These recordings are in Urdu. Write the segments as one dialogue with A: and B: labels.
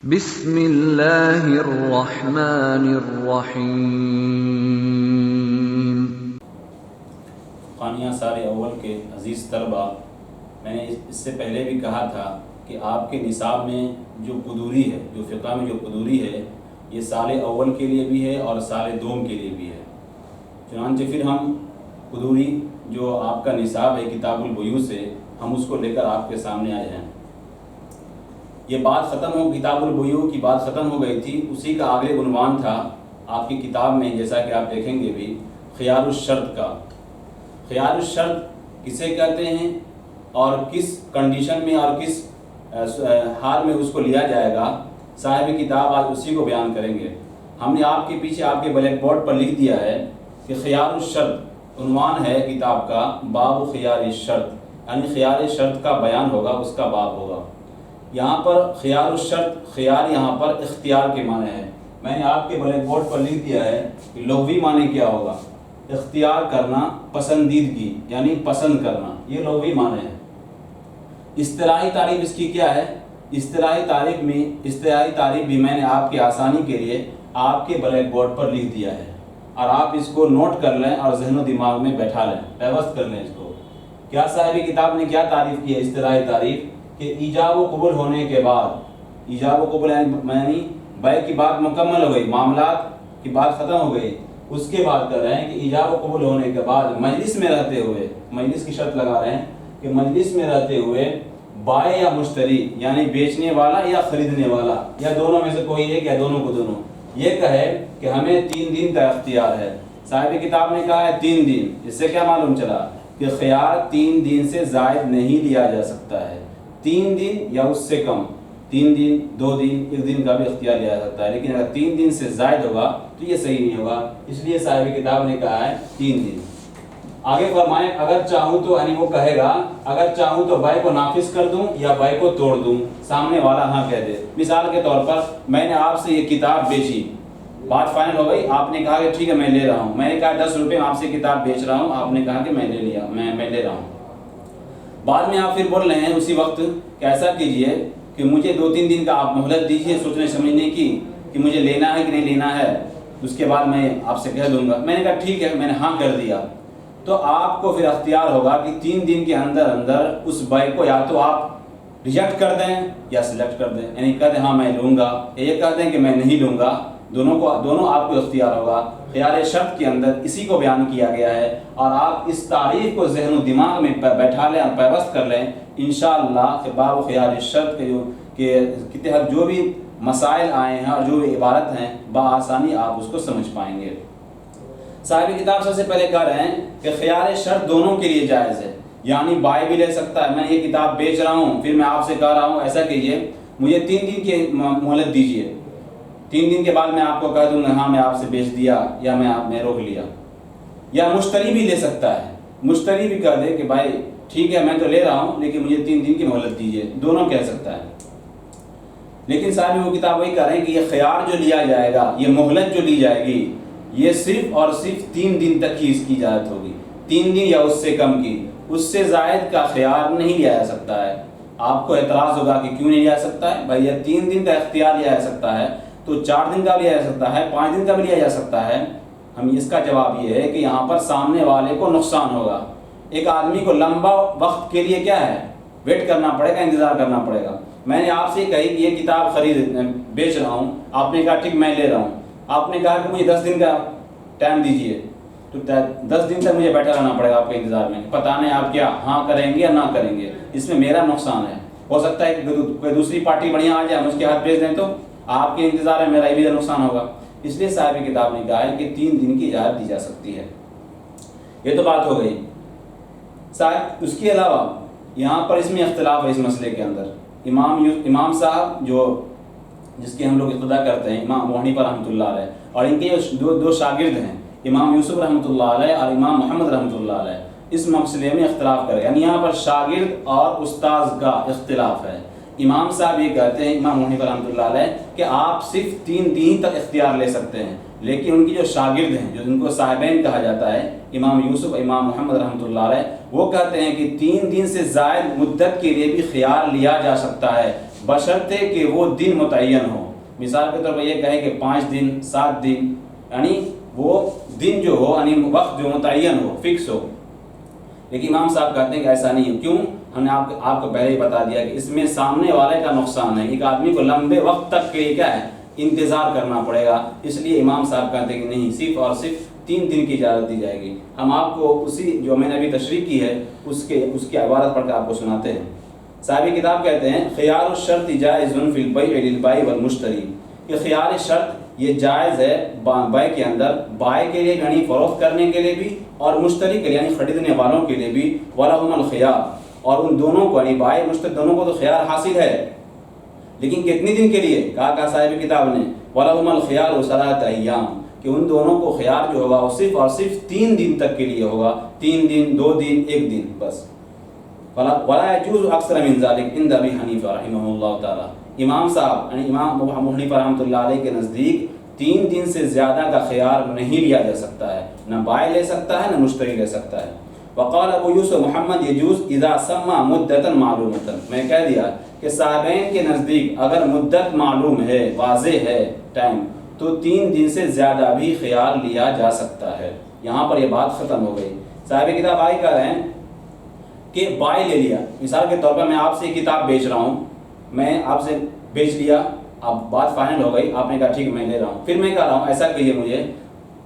A: بسم اللہ الرحمن الرحیم۔
B: خانیہ سال اول کے عزیز طلبہ، میں نے اس سے پہلے بھی کہا تھا کہ آپ کے نصاب میں جو قدوری ہے، جو فقہ میں جو قدوری ہے، یہ سال اول کے لیے بھی ہے اور سال دوم کے لیے بھی ہے۔ چنانچہ پھر ہم قدوری جو آپ کا نصاب ہے کتاب البیوع سے، ہم اس کو لے کر آپ کے سامنے آئے ہیں۔ یہ بات ختم ہو، کتاب البیوع کی بات ختم ہو گئی تھی، اسی کا آگے عنوان تھا آپ کی کتاب میں، جیسا کہ آپ دیکھیں گے بھی، خیار الشرط کا۔ خیار الشرط کسے کہتے ہیں اور کس کنڈیشن میں اور کس حال میں اس کو لیا جائے گا، صاحب کتاب آج اسی کو بیان کریں گے۔ ہم نے آپ کے پیچھے آپ کے بلیک بورڈ پر لکھ دیا ہے کہ خیار الشرط عنوان ہے کتاب کا، باب خیار الشرط، یعنی خیار شرط کا بیان ہوگا، اس کا باب ہوگا۔ یہاں پر خیار الشرط، خیار یہاں پر اختیار کے معنی ہے۔ میں نے آپ کے بلیک بورڈ پر لکھ دیا ہے کہ لغوی معنی کیا ہوگا، اختیار کرنا، پسندیدگی یعنی پسند کرنا، یہ لغوی معنی ہے۔ اصطلاحی تعریف اس کی کیا ہے؟ اصطلاحی تعریف بھی میں نے آپ کی آسانی کے لیے آپ کے بلیک بورڈ پر لکھ دیا ہے، اور آپ اس کو نوٹ کر لیں اور ذہن و دماغ میں بیٹھا لیں، پیوست کر لیں اس کو۔ کیا صاحب کتاب نے کیا تعریف کی ہے؟ اصطلاحی تعریف کہ ایجاب و قبول ہونے کے بعد، ایجاب و قبول یعنی بیع کی بات مکمل ہو گئی، معاملات کی بات ختم ہو گئی، اس کے بعد کر رہے ہیں کہ ایجاب و قبول ہونے کے بعد مجلس میں رہتے ہوئے، مجلس کی شرط لگا رہے ہیں کہ مجلس میں رہتے ہوئے بائع یا مشتری یعنی بیچنے والا یا خریدنے والا یا دونوں میں سے کوئی ایک یا دونوں کو دونوں یہ کہے کہ ہمیں 3 دن کا اختیار ہے۔ صاحب کتاب نے کہا ہے 3 دن، اس سے کیا معلوم چلا کہ خیار 3 دن سے زائد نہیں لیا جا سکتا ہے۔ 3 دن یا اس سے کم، 3 دن، 2 دن، 1 دن کا بھی اختیار لیا جا سکتا ہے، لیکن اگر 3 دن سے زائد ہوگا تو یہ صحیح نہیں ہوگا، اس لیے صاحب کتاب نے کہا ہے 3 دن۔ آگے فرمائیں اگر چاہوں تو، یعنی وہ کہے گا اگر چاہوں تو بیع کو نافذ کر دوں یا بیع کو توڑ دوں، سامنے والا ہاں کہہ دے۔ مثال کے طور پر میں نے آپ سے یہ کتاب بیچی، بات فائنل ہو گئی، آپ نے کہا کہ ٹھیک ہے میں لے رہا ہوں، میں نے کہا 10 روپے میں آپ سے کتاب بیچ رہا ہوں، آپ نے کہا کہ میں لے لیا، میں لے رہا ہوں۔ بعد میں آپ پھر بول رہے ہیں اسی وقت کہ ایسا کیجئے کہ مجھے 2-3 دن کا آپ مہلت دیجئے سوچنے سمجھنے کی کہ مجھے لینا ہے کہ نہیں لینا ہے، اس کے بعد میں آپ سے کہہ دوں گا۔ میں نے کہا ٹھیک ہے، میں نے ہاں کر دیا، تو آپ کو پھر اختیار ہوگا کہ 3 دن کے اندر اس بیع کو یا تو آپ ریجیکٹ کر دیں یا سلیکٹ کر دیں، یعنی کہہ دیں ہاں میں لوں گا، یا یہ کہہ دیں کہ میں نہیں لوں گا، دونوں آپ کو اختیار ہوگا۔ خیار شرط کے اندر اسی کو بیان کیا گیا ہے، اور آپ اس تعریف کو ذہن و دماغ میں بیٹھا لیں اور پیوست کر لیں، انشاءاللہ کہ باب خیار شرط کے تحت جو بھی مسائل آئے ہیں اور جو بھی عبارت ہیں بآسانی آپ اس کو سمجھ پائیں گے۔ صاحب کتاب سب سے پہلے کہہ رہے ہیں کہ خیار شرط دونوں کے لیے جائز ہے، یعنی بائع بھی لے سکتا ہے، میں یہ کتاب بیچ رہا ہوں، پھر میں آپ سے کہہ رہا ہوں ایسا کیجئے مجھے 3 دن کی مہلت دیجئے، 3 دن کے بعد میں آپ کو کہہ دوں گا ہاں میں آپ سے بیچ دیا یا میں روک لیا۔ یا مشتری بھی لے سکتا ہے، مشتری بھی کہہ دے کہ بھائی ٹھیک ہے میں تو لے رہا ہوں لیکن مجھے 3 دن کی مہلت دیجئے، دونوں کہہ سکتا ہے۔ لیکن صاحب وہ کتاب وہی کہہ رہے ہیں کہ یہ خیار جو لیا جائے گا، یہ مہلت جو لی جائے گی، یہ صرف اور صرف 3 دن تک ہی اس کی اجازت ہوگی، 3 دن یا اس سے کم کی، اس سے زائد کا خیار نہیں لیا جا سکتا ہے۔ آپ کو اعتراض ہوگا کہ کیوں نہیں لیا جا سکتا ہے؟ بھائی یہ 3 دن کا اختیار لیا جا سکتا ہے تو 4 دن کا بھی لیا جا سکتا ہے، 5 دن کا بھی لیا جا سکتا ہے۔ ہم اس کا جواب یہ ہے کہ یہاں پر سامنے والے کو نقصان ہوگا، ایک آدمی کو لمبا وقت کے لیے کیا ہے ویٹ کرنا پڑے گا، انتظار کرنا پڑے گا۔ میں نے آپ سے کہی کہ یہ کتاب بیچ رہا ہوں، آپ نے کہا ٹھیک میں لے رہا ہوں، آپ نے کہا کہ مجھے 10 دن کا ٹائم دیجئے، تو 10 دن تک مجھے بیٹھا رہنا پڑے گا آپ کے انتظار میں، پتہ نہیں آپ کیا ہاں کریں گے یا نہ کریں گے، اس میں میرا نقصان ہے۔ ہو سکتا ہے کہ کوئی دوسری پارٹی بڑھیا آ جائے، ہم اس کے ہاتھ بیچ دیں تو آپ کے انتظار میں میرا بھی نقصان ہوگا، اس لیے صاحب کتاب نے کہا ہے کہ 3 دن کی اجازت دی جا سکتی ہے۔ یہ تو بات ہو گئی صاحب۔ اس کے علاوہ یہاں پر اس میں اختلاف ہے اس مسئلے کے اندر۔ امام صاحب جس کے ہم لوگ اقتدا کرتے ہیں، امام ابو حنیفہ رحمۃ اللہ علیہ، اور ان کے جو 2 شاگرد ہیں، امام یوسف رحمۃ اللہ علیہ اور امام محمد رحمۃ اللہ علیہ، اس مسئلے میں اختلاف کرے، یعنی یہاں پر شاگرد اور استاذ کا اختلاف ہے۔ امام صاحب یہ کہتے ہیں، امام حنیفہ رحمۃ اللہ علیہ، کہ آپ صرف 3 دن تک اختیار لے سکتے ہیں، لیکن ان کی جو شاگرد ہیں، جو ان کو صاحبین کہا جاتا ہے، امام یوسف، امام محمد رحمۃ اللہ علیہ، وہ کہتے ہیں کہ 3 دن سے زائد مدت کے لیے بھی خیار لیا جا سکتا ہے، بشرطے کہ وہ دن متعین ہو. مثال کے طور پر یہ کہیں کہ 5 دن 7 دن، یعنی وہ دن جو ہو یعنی وقت جو متعین ہو، فکس ہو. لیکن امام صاحب کہتے ہیں کہ ایسا نہیں ہے. کیوں؟ ہم نے آپ کو پہلے ہی بتا دیا کہ اس میں سامنے والے کا نقصان ہے. ایک آدمی کو لمبے وقت تک کے لیے کیا ہے، انتظار کرنا پڑے گا. اس لیے امام صاحب کہتے ہیں کہ نہیں، صرف اور صرف 3 دن کی اجازت دی جائے گی. ہم آپ کو اسی جو میں نے ابھی تشریح کی ہے اس کی عبارت پڑھ کر آپ کو سناتے ہیں. صاحب کتاب کہتے ہیں خیار الشرط جائز فی البیع للبائع والمشتری، کہ خیار شرط یہ جائز ہے بیع کے اندر، بائع کے لیے یعنی فروخت کرنے کے لیے بھی اور مشتری کے لیے یعنی خریدنے والوں کے لیے بھی. ولہم الخیار، اور ان دونوں کو یعنی بائع مشتری دونوں کو تو خیار حاصل ہے، لیکن کتنے دن کے لیے؟ کہا صاحب کتاب نے ولہم الخیار ثلاثۃ ایام، کہ ان دونوں کو خیار جو ہوگا وہ صرف اور صرف 3 دن تک کے لیے ہوگا. 3 دن 2 دن 1 دن بس. ولا يجوز اکثر من ذلك عند ابی حنیفہ رحمہ اللہ تعالی. امام صاحب یعنی امام ابو حنیفہ رحمۃ اللہ علیہ کے نزدیک 3 دن سے زیادہ کا خیار نہیں لیا جا سکتا ہے، نہ بائع لے سکتا ہے نہ مشتری لے سکتا ہے. وقال ابو یوسف محمد یجوز اذا سمى مدتا معلومتا. میں کہہ دیا کہ صاحبین کے نزدیک اگر مدت معلوم ہے، واضح ہے ٹائم، تو 3 دن سے زیادہ بھی خیار لیا جا سکتا ہے. یہاں پر یہ بات ختم ہو گئی. صاحب کتاب آئی کہہ رہے ہیں کہ بائع لے لیا. مثال کے طور پر میں آپ سے یہ کتاب بیچ رہا ہوں، میں آپ سے بیچ لیا، اب بات فائنل ہو گئی، آپ نے کہا ٹھیک میں لے رہا ہوں. پھر میں کہہ رہا ہوں ایسا کہیے مجھے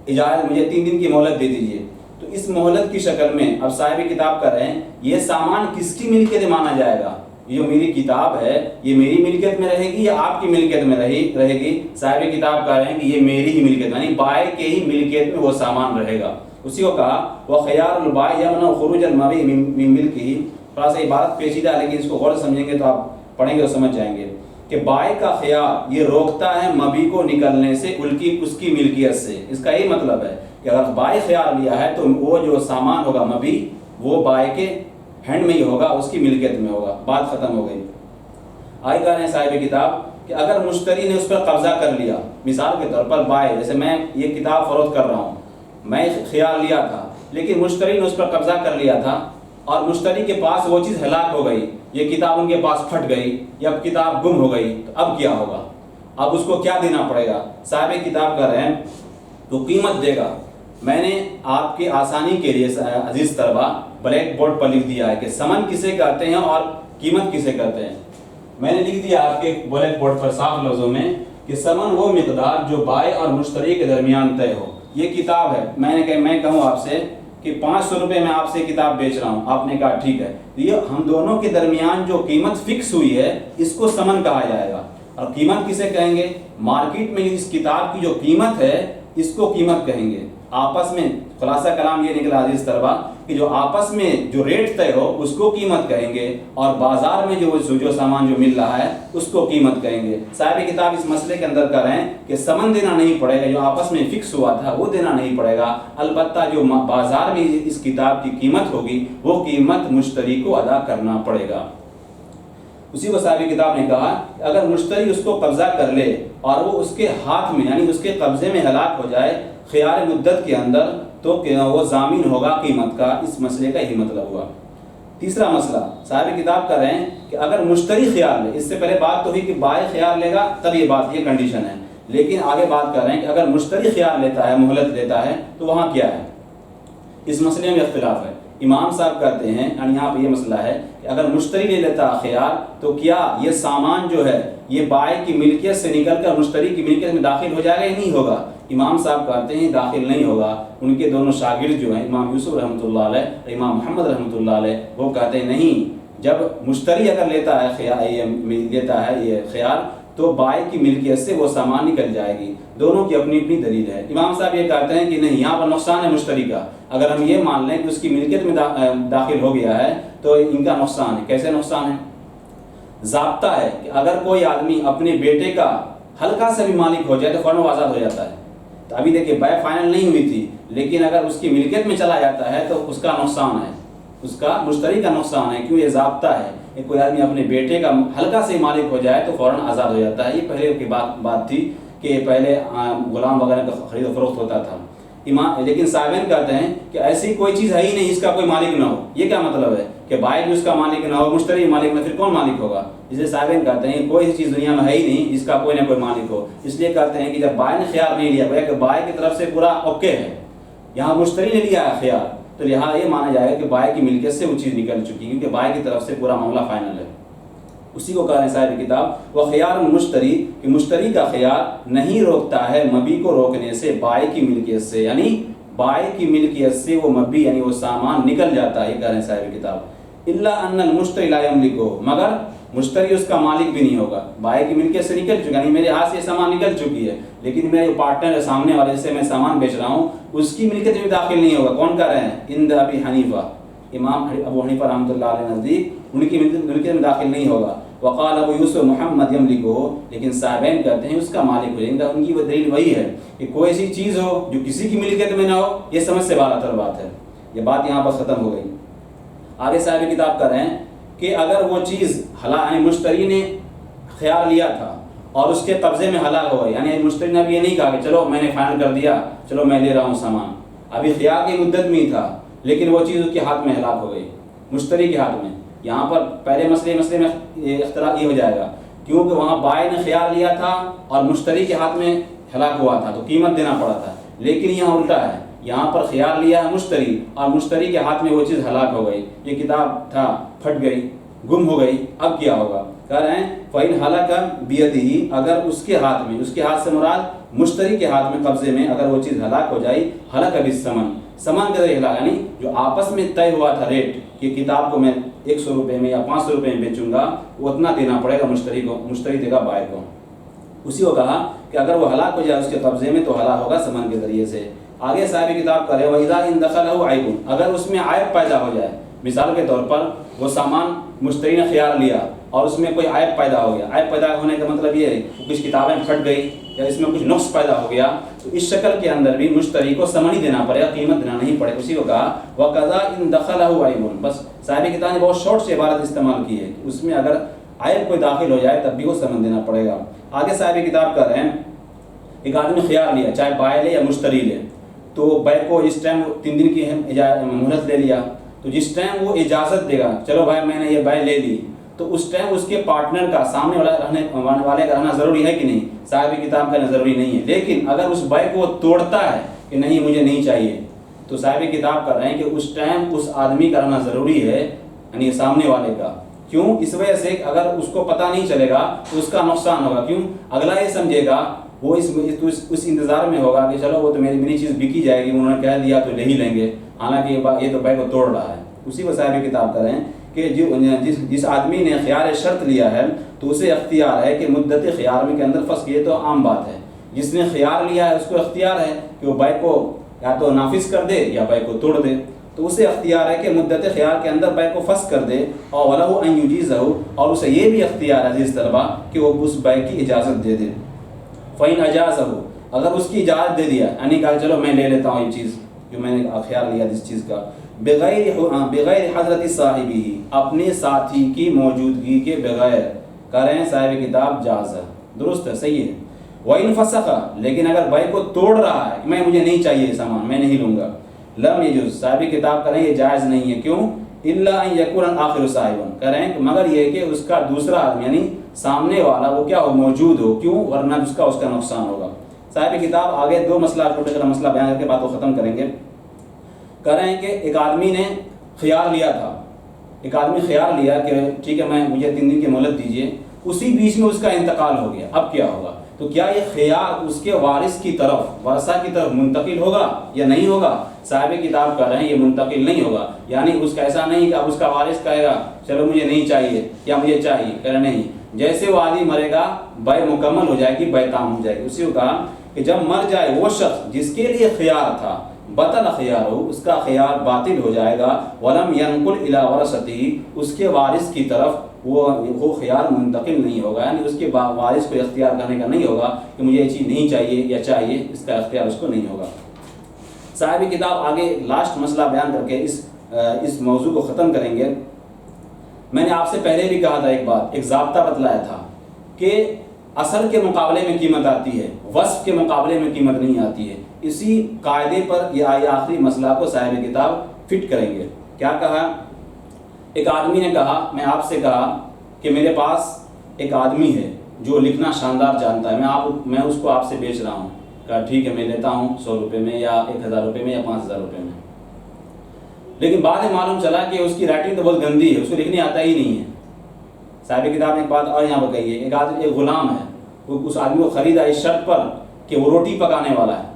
B: اجازت، مجھے 3 دن کی مہلت دے دیجیے. تو اس مہلت کی شکل میں اب صاحب کتاب کر رہے ہیں یہ سامان کس کی ملکیت میں مانا جائے گا؟ یہ جو میری کتاب ہے یہ میری ملکیت میں رہے گی یا آپ کی ملکیت میں رہے گی؟ صاحب کتاب کہہ رہے ہیں کہ یہ میری ہی ملکیت یعنی بائع کے ہی ملکیت میں وہ سامان رہے گا. اسی کو کہا وہ خیار البائع یمنع خروج المبیع من ملکہ. تھوڑا سا عبارت پیچیدہ ہے لیکن اس کو غور سے سمجھیں گے تو آپ پڑھیں گے تو سمجھ جائیں گے کہ بائع کا خیار یہ روکتا ہے مبیع کو نکلنے سے اس کی ملکیت سے. اس کا یہی مطلب ہے کہ اگر بائع خیار لیا ہے تو وہ جو سامان ہوگا مبیع وہ بائع کے ہینڈ میں ہی ہوگا، اس کی ملکیت میں ہوگا. بات ختم ہو گئی. آئی کہہ رہے ہیں صاحب کتاب کہ اگر مشتری نے اس پر قبضہ کر لیا، مثال کے طور پر بائع، جیسے میں یہ کتاب فروخت کر رہا ہوں، میں خیار لیا تھا لیکن مشتری نے اس پر قبضہ کر لیا تھا اور مشتری کے پاس وہ چیز ہلاک ہو گئی، یہ کتاب ان کے پاس پھٹ گئی یا کتاب گم ہو گئی، تو اب کیا ہوگا؟ اب اس کو کیا دینا پڑے گا؟ صاحب کتاب کر رہے ہیں تو قیمت دے گا. میں نے آپ کے آسانی کے لیے عزیز طلبہ بلیک بورڈ پر لکھ دیا ہے کہ ثمن کسے کہتے ہیں اور قیمت کسے کہتے ہیں. میں نے لکھ دیا آپ کے بلیک بورڈ پر صاف لفظوں میں کہ ثمن وہ مقدار جو بائع اور مشتری کے درمیان طے ہو. یہ کتاب ہے، میں کہوں آپ سے کہ 500 روپے میں آپ سے کتاب بیچ رہا ہوں، آپ نے کہا ٹھیک ہے، یہ ہم دونوں کے درمیان جو قیمت فکس ہوئی ہے اس کو ثمن کہا جائے گا. اور قیمت کسے کہیں گے؟ مارکیٹ میں اس کتاب کی جو قیمت ہے اس کو قیمت کہیں گے. آپس میں خلاصہ کلام یہ نکلا عزیز طلبہ کہ جو آپس میں جو ریٹ طے ہو اس کو قیمت کہیں گے اور بازار میں جو سامان جو مل رہا ہے اس کو قیمت کہیں گے. صاحب کتاب اس مسئلے کے اندر کر رہے ہیں کہ ثمن دینا نہیں پڑے گا، جو آپس میں فکس ہوا تھا وہ دینا نہیں پڑے گا، البتہ جو بازار میں اس کتاب کی قیمت ہوگی وہ قیمت مشتری کو ادا کرنا پڑے گا. اسی کو صاحب کتاب نے کہا کہ اگر مشتری اس کو قبضہ کر لے اور وہ اس کے ہاتھ میں یعنی اس کے قبضے میں ہلاک ہو جائے خیار مدت کے اندر تو وہ ضامن ہوگا قیمت کا. اس مسئلے کا یہی مطلب ہوا. تیسرا مسئلہ صاحب کتاب کر رہے ہیں کہ اگر مشتری خیار لے، اس سے پہلے بات تو ہوئی کہ بائع خیار لے گا تب یہ کنڈیشن ہے، لیکن آگے بات کر رہے ہیں کہ اگر مشتری خیار لیتا ہے، مہلت لیتا ہے تو وہاں کیا ہے؟ اس مسئلے میں اختلاف ہے. امام صاحب کہتے ہیں یعنی یہاں پہ یہ مسئلہ ہے کہ اگر مشتری لے لیتا خیار تو کیا یہ سامان جو ہے یہ بائع کی ملکیت سے نکل کر مشتری کی ملکیت میں داخل ہو جائے گا یا نہیں ہوگا؟ امام صاحب کہتے ہیں داخل نہیں ہوگا. ان کے دونوں شاگرد جو ہیں امام یوسف رحمۃ اللہ علیہ اور امام محمد رحمۃ اللہ علیہ وہ کہتے ہیں نہیں، جب مشتری اگر لیتا ہے یہ خیار تو بائع کی ملکیت سے وہ سامان نکل جائے گی. دونوں کی اپنی اپنی دلیل ہے. امام صاحب یہ کہتے ہیں کہ نہیں، یہاں پر نقصان ہے مشتری کا. اگر ہم یہ مان لیں کہ اس کی ملکیت میں داخل ہو گیا ہے تو ان کا نقصان ہے. کیسے نقصان ہے؟ ضابطہ ہے کہ اگر کوئی آدمی اپنے بیٹے کا ہلکا سے بھی مالک ہو جائے تو فوراً آزاد ہو جاتا ہے. تو ابھی دیکھیے بیع فائنل نہیں ہوئی تھی لیکن اگر اس کی ملکیت میں چلا جاتا ہے تو اس کا نقصان ہے، اس کا مشتری کا نقصان ہے. کیوں؟ یہ ضابطہ ہے کہ کوئی آدمی اپنے بیٹے کا ہلکا سے مالک ہو جائے تو فوراً آزاد ہو جاتا ہے. یہ پہلے کی بات تھی کہ پہلے غلام وغیرہ کا خرید و فروخت ہوتا تھا لیکن صاحبین کہتے ہیں کہ ایسی کوئی چیز ہے ہی نہیں جس کا کوئی مالک نہ ہو. یہ کیا مطلب ہے کہ بائع بھی اس کا مالک نہ ہو، مشتری مالک نہ، پھر کون مالک ہوگا؟ اس لیے صاحبین کہتے ہیں کوئی چیز دنیا میں ہے ہی نہیں جس کا کوئی نہ کوئی مالک ہو. اس لیے کہتے ہیں کہ جب بائع نے خیار نہیں لیا، گویا کہ بائع کی طرف سے پورا اوکے ہے، یہاں مشتری نے لیا ہے خیار، تو لہٰذا یہ مانا جائے گا کہ بائع کی ملکیت سے وہ چیز نکل چکی ہے، کیونکہ بائع کی طرف سے پورا معاملہ فائنل ہے. اسی کو کہہ رہے ہیں صاحب کتاب وہ خیار المشتری، کہ مشتری کا خیار نہیں روکتا ہے مبی کو روکنے سے بائع کی ملکیت سے، یعنی بائع کی ملکیت سے وہ مبی یعنی وہ سامان نکل جاتا ہے. یہ کہہ رہے ہیں صاحب کتاب الا ان المشتری لا یملکہ، مگر مشتری اس کا مالک بھی نہیں ہوگا. بائع کی ملکیت سے نکل چکا، یعنی میرے ہاتھ سے یہ سامان نکل چکی ہے، لیکن میرے جو پارٹنر ہے سامنے والے سے میں سامان بیچ رہا ہوں اس کی ملکیت میں داخل نہیں ہوگا. کون کہہ رہے ہیں؟ عند ابی حنیفہ، امام ابو حنیفہ رحمۃ اللہ علیہ نزدیک ان کی ملکیت میں داخل نہیں ہوگا. وقال ابو یوسف محمد یملکہ، لیکن صاحبین کہتے ہیں اس کا مالک ہو جائے گا. ان کی وہ دلیل وہی ہے کہ کوئی ایسی چیز ہو جو کسی کی ملکیت میں نہ ہو، یہ سمجھ سے بالا تر بات ہے. یہ بات یہاں پر ختم ہو گئی. آگے صاحب کتاب کر رہے ہیں کہ اگر وہ چیز یعنی مشتری نے خیال لیا تھا اور اس کے قبضے میں ہلاک ہو گئی، یعنی مشتری نے ابھی یہ نہیں کہا کہ چلو میں نے فائنل کر دیا، چلو میں لے رہا ہوں سامان، ابھی خیال کی مدت میں ہی تھا، لیکن وہ چیز اس کے ہاتھ میں ہلاک ہو گئی، مشتری کے ہاتھ میں. یہاں پر پہلے مسئلے میں اختلاف یہ ہو جائے گا کیونکہ وہاں بائع نے خیال لیا تھا اور مشتری کے ہاتھ میں ہلاک ہوا تھا تو قیمت دینا پڑا تھا. لیکن یہاں الٹا ہے، یہاں پر خیال لیا ہے مشتری اور مشتری کے ہاتھ میں وہ چیز ہلاک ہو گئی. یہ کتاب تھا پھٹ گئی، گم ہو گئی، اب کیا ہوگا؟ کہہ رہے ہیں فَإِنْ هَلَكَ بِيَدِهِ، اگر اس کے ہاتھ میں، اس کے ہاتھ سے مراد مشتری کے ہاتھ میں قبضے میں اگر وہ چیز ہلاک ہو جائے، ہلاک بالثمن، سامان کے ذریعے ہلاک، یعنی جو آپس میں طے ہوا تھا ریٹ کہ کتاب کو میں 100 روپے میں یا 500 روپے میں بیچوں گا، وہ اتنا دینا پڑے گا مشتری کو، مشتری دے گا بائع کو. اسی کو کہا کہ اگر وہ ہلاک ہو جائے اس کے قبضے میں تو ہلاک ہوگا سامان کے ذریعے سے. آگے صاحب کتاب کرے وَإِذَا إِنْ دَخَلَهُ عَيْبٌ، اگر اس میں عیب پیدا ہو جائے، مثال کے طور پر وہ سامان مشتری نے خیال لیا اور اس میں کوئی عیب پیدا ہو گیا. عیب پیدا ہونے کا مطلب یہ ہے کہ کچھ کتابیں پھٹ گئی یا اس میں کچھ نقص پیدا ہو گیا، تو اس شکل کے اندر بھی مشتری کو ثمن ہی دینا پڑے گا، قیمت دینا نہیں پڑے. اسی کو کہا وَقَذَا إِنْ دَخَلَهُ عَيْبٌ. بس صاحب کتاب نے بہت شارٹ سے عبارت استعمال کی ہے کہ اس میں اگر عیب کوئی داخل ہو جائے تب بھی وہ ثمن دینا پڑے گا. آگے صاحب کتاب کر رہے ہیں ایک آدمی خیال لیا، چاہے بائع لے یا مشتری لے، تو بائع کو جس ٹائم 3 دن کی مہلت لے لیا، تو جس ٹائم وہ اجازت دے گا چلو بھائی میں نے یہ بائع لے لی، تو اس ٹائم اس کے پارٹنر کا، سامنے والے کا رہنا ضروری ہے کہ نہیں؟ صاحب کتاب کا ضروری نہیں ہے. لیکن اگر اس بائع کو وہ توڑتا ہے کہ نہیں مجھے نہیں چاہیے، تو صاحب کتاب کر رہے ہیں کہ اس ٹائم اس آدمی کا رہنا ضروری ہے، یعنی سامنے والے کا. کیوں؟ اس وجہ سے اگر اس کو پتہ نہیں چلے گا تو اس کا نقصان ہوگا. کیوں؟ اگلا یہ سمجھے گا، وہ اس انتظار میں ہوگا کہ چلو وہ تو میری چیز بکی جائے گی، انہوں نے کہہ دیا تو لے ہی لیں گے، حالانکہ یہ تو بائع کو توڑ رہا ہے. اسی کو صاحب کتاب کر رہے ہیں کہ جس آدمی نے خیار شرط لیا ہے تو اسے اختیار ہے کہ مدت خیار میں کے اندر پھنس گئے، تو عام بات ہے. جس نے خیار لیا ہے اس کو اختیار ہے کہ وہ بائع کو یا تو نافذ کر دے یا بائع کو توڑ دے. تو اسے اختیار ہے کہ مدت خیار کے اندر بائع کو فسخ کر دے، اور وَلَهُ أَن يُجِيزَهُ، اور اسے یہ بھی اختیار ہے عزیز طلبہ کہ وہ اس بائع کی اجازت دے دے. فَإِنْ أَجَازَهُ، اگر اس کی اجازت دے دیا، یعنی کہا چلو میں لے لیتا ہوں یہ چیز جو میں نے خیال لیا جس چیز کا، بغیر حضرت صاحبی، اپنے ساتھی کی موجودگی کے بغیر، کریں صاحب کتاب جاز ہے، درست ہے، صحیح ہے. وَإِنْ فَسَخَ، لیکن اگر بھائی کو توڑ رہا ہے کہ مجھے نہیں چاہیے یہ سامان، میں نہیں لوں گا، لم يجوز، صاحب کتاب کریں یہ جائز نہیں ہے. کیوں؟ إِلَّا أَن يَكُونَ الْآخِرُ صَاحِبًا، کریں مگر یہ کہ اس کا دوسرا آدمی یعنی سامنے والا وہ کیا ہو، موجود ہو. کیوں؟ ورنہ اس کا نقصان ہوگا. صاحب کتاب آگے 2 مسئلہ چھوٹا مسئلہ بیان کر کے بات کو ختم کریں گے. کہہ رہے ہیں کہ ایک آدمی نے خیال لیا تھا، ایک آدمی خیال لیا کہ ٹھیک ہے مجھے 3 دن کی مہلت دیجیے، اسی بیچ میں اس کا انتقال ہو گیا. اب کیا ہوگا؟ تو کیا یہ خیال اس کے وارث کی طرف، ورثہ کی طرف منتقل ہوگا یا نہیں ہوگا؟ صاحب کتاب کہہ رہے ہیں یہ منتقل نہیں ہوگا. یعنی اس کا ایسا نہیں کہ اب اس کا وارث کہے گا چلو مجھے نہیں چاہیے یا مجھے چاہیے، کہہ رہے نہیں، جیسے وہ آدمی مرے گا بائع مکمل ہو جائے گی، بائع تام ہو جائے گی. اسی کو کہا کہ جب مر جائے وہ شخص جس کے لیے خیار تھا، بطل خیارہ، اس کا خیار باطل ہو جائے گا. ولم ينقل الى ورثته، اس کے وارث کی طرف وہ خیار منتقل نہیں ہوگا، یعنی اس کے وارث کو اختیار کرنے کا نہیں ہوگا کہ مجھے یہ چیز نہیں چاہیے یا چاہیے، اس کا اختیار اس کو نہیں ہوگا. صاحب کتاب آگے لاسٹ مسئلہ بیان کر کے اس موضوع کو ختم کریں گے. میں نے آپ سے پہلے بھی کہا تھا ایک بات، ایک ضابطہ بتلایا تھا کہ اصل کے مقابلے میں قیمت آتی ہے، وصف کے مقابلے میں قیمت نہیں آتی ہے. اسی قاعدے پر یہ آخری مسئلہ کو صاحب کتاب فٹ کریں گے۔ کیا کہا؟ ایک آدمی نے کہا، میں آپ سے کہا کہ میرے پاس ایک آدمی ہے جو لکھنا شاندار جانتا ہے، میں اس کو آپ سے بیچ رہا ہوں۔ کہا ٹھیک ہے، میں لیتا ہوں 100 روپے میں یا 1000 روپے میں یا 5000 روپے میں۔ لیکن بعد میں معلوم چلا کہ اس کی رائٹنگ تو بہت گندی ہے، اس کو لکھنے آتا ہی نہیں ہے۔ صاحب کتاب نے ایک بات اور یہاں پہ کہی ہے، ایک غلام ہے، وہ اس آدمی کو خریدا اس شرط پر کہ وہ روٹی پکانے والا ہے۔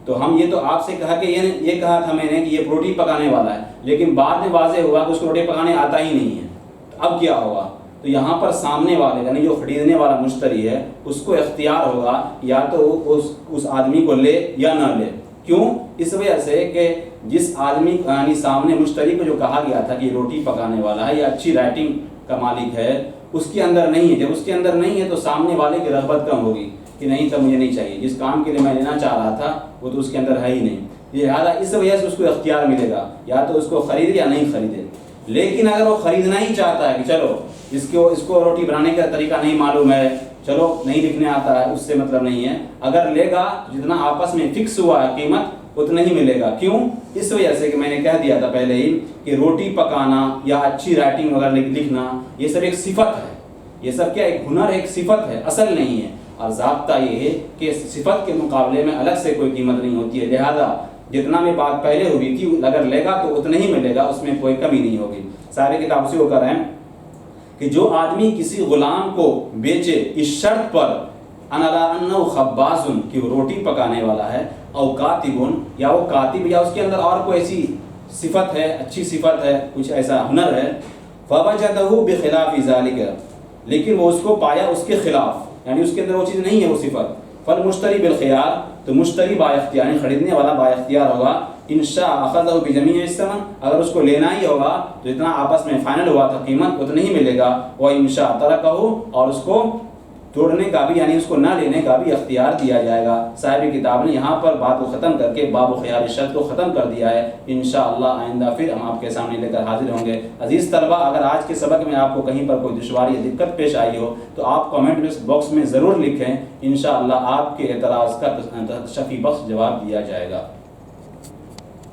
B: تو ہم یہ تو آپ سے کہا کہ یہ کہا تھا میں نے کہ یہ روٹی پکانے والا ہے، لیکن بعد میں واضح ہوا کہ اس کو روٹی پکانے آتا ہی نہیں ہے، تو اب کیا ہوگا؟ تو یہاں پر سامنے والے یعنی جو خریدنے والا مشتری ہے اس کو اختیار ہوگا یا تو اس آدمی کو لے یا نہ لے۔ کیوں؟ اس وجہ سے کہ جس آدمی یعنی سامنے مشتری کو جو کہا گیا تھا کہ یہ روٹی پکانے والا ہے یا اچھی رائٹنگ کا مالک ہے، اس کے اندر نہیں ہے۔ جب اس کے اندر نہیں ہے تو سامنے والے کی رغبت کم ہوگی کہ نہیں تب مجھے نہیں چاہیے، جس کام کے لیے میں لینا چاہ رہا تھا وہ تو اس کے اندر ہے ہی نہیں، لہٰذا اس وجہ سے اس کو اختیار ملے گا یا تو اس کو خریدے یا نہیں خریدے۔ لیکن اگر وہ خریدنا ہی چاہتا ہے کہ چلو اس کو روٹی بنانے کا طریقہ نہیں معلوم ہے، چلو نہیں لکھنے آتا ہے، اس سے مطلب نہیں ہے، اگر لے گا جتنا آپس میں فکس ہوا ہے قیمت اتنا ہی ملے گا۔ کیوں؟ اس وجہ سے کہ میں نے کہہ دیا تھا پہلے ہی کہ روٹی پکانا یا اچھی رائٹنگ وغیرہ لکھنا یہ سب ایک صفت ہے، یہ سب کیا ایک ہنر، ایک صفت ہے، اصل نہیں ہے۔ اور ضابطہ یہ ہے کہ صفت کے مقابلے میں الگ سے کوئی قیمت نہیں ہوتی ہے، لہذا جتنا میں بات پہلے ہوئی تھی اگر لے گا تو اتنا ہی ملے گا، اس میں کوئی کمی نہیں ہوگی۔ سارے کتاب اسی کو کر رہے ہیں کہ جو آدمی کسی غلام کو بیچے اس شرط پر انہ خباز کہ وہ روٹی پکانے والا ہے، او کاتب یا وہ کاتب یا اس کے اندر اور کوئی ایسی صفت ہے، اچھی صفت ہے، کچھ ایسا ہنر ہے، فوجدہ بخلاف ذلک، لیکن وہ اس کو پایا اس کے خلاف، یعنی اس کے اندر وہ چیز نہیں ہے وہ صفت، فالمشتری بالخیار، تو مشتری با اختیار یعنی خریدنے والا با اختیار ہوگا، انشاء اخذہ بجمیع الثمن، اگر اس کو لینا ہی ہوگا تو جتنا آپس میں فائنل ہوا تھا قیمت اتنا ہی ملے گا، وہ انشاء ترکہ، اور اس کو توڑنے کا بھی یعنی اس کو نہ لینے کا بھی اختیار دیا جائے گا۔ صاحب کتاب نے یہاں پر بات کو ختم کر کے باب خیار شرط کو ختم کر دیا ہے۔ انشاءاللہ آئندہ پھر ہم آپ کے سامنے لے کر حاضر ہوں گے۔ عزیز طلبہ، اگر آج کے سبق میں آپ کو کہیں پر کوئی دشواری یا دقت پیش آئی ہو تو آپ کامنٹ باکس میں ضرور لکھیں، انشاءاللہ آپ کے اعتراض کا شفیع بخش جواب دیا جائے گا۔